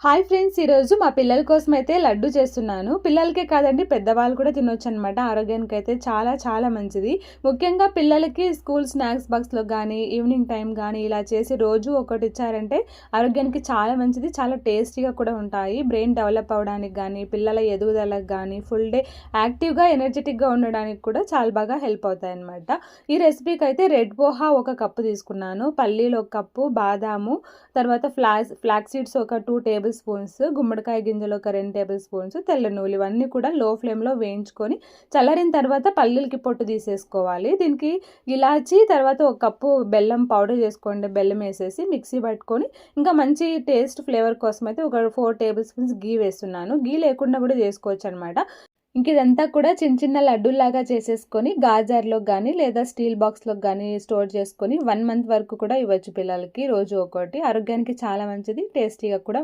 Hi friends, ఈరోజు మా పిల్లల కోసం అయితే లడ్డు చేస్తున్నాను. పిల్లలకే కాదండి, పెద్దవాళ్ళు కూడా తినొచ్చు అనమాట. ఆరోగ్యానికి అయితే చాలా చాలా మంచిది. ముఖ్యంగా పిల్లలకి స్కూల్ స్నాక్స్ బాక్స్లో కానీ ఈవినింగ్ టైం కానీ ఇలా చేసి రోజు ఒకటి ఇచ్చారంటే ఆరోగ్యానికి చాలా మంచిది. చాలా టేస్టీగా కూడా ఉంటాయి. బ్రెయిన్ డెవలప్ అవ్వడానికి కానీ పిల్లల ఎదుగుదలకు కానీ ఫుల్ డే యాక్టివ్గా ఎనర్జెటిక్గా ఉండడానికి కూడా చాలా బాగా హెల్ప్ అవుతాయి అనమాట. ఈ రెసిపీకి అయితే రెడ్ పోహా ఒక కప్పు తీసుకున్నాను, పల్లీలు ఒక కప్పు, బాదాము, తర్వాత ఫ్లాక్స్ సీడ్స్ ఒక 2 టేబుల్ స్పూన్స్, గుమ్మడికాయ గింజలు ఒక 2 టేబుల్ స్పూన్స్, తెల్ల నువ్వులు ఇవన్నీ కూడా లో ఫ్లేమ్లో వేయించుకొని చల్లారిన తర్వాత పల్లీలకి పొట్టు తీసేసుకోవాలి. దీనికి ఇలాచి, తర్వాత ఒక కప్పు బెల్లం పౌడర్ చేసుకోండి. బెల్లం వేసేసి మిక్సీ పట్టుకొని ఇంకా మంచి టేస్ట్ ఫ్లేవర్ కోసం అయితే ఒక 4 టేబుల్ స్పూన్స్ గీ వేస్తున్నాను. గీ లేకుండా కూడా చేసుకోవచ్చు అనమాట. ఇంక ఇదంతా కూడా చిన్న చిన్న లడ్డూలాగా చేసేసుకొని గాజర్లో కానీ లేదా స్టీల్ బాక్స్లో కానీ స్టోర్ చేసుకొని 1 మంత్ వరకు కూడా ఇవ్వచ్చు పిల్లలకి. రోజు ఒక్కోటి ఆరోగ్యానికి చాలా మంచిది, టేస్టీగా కూడా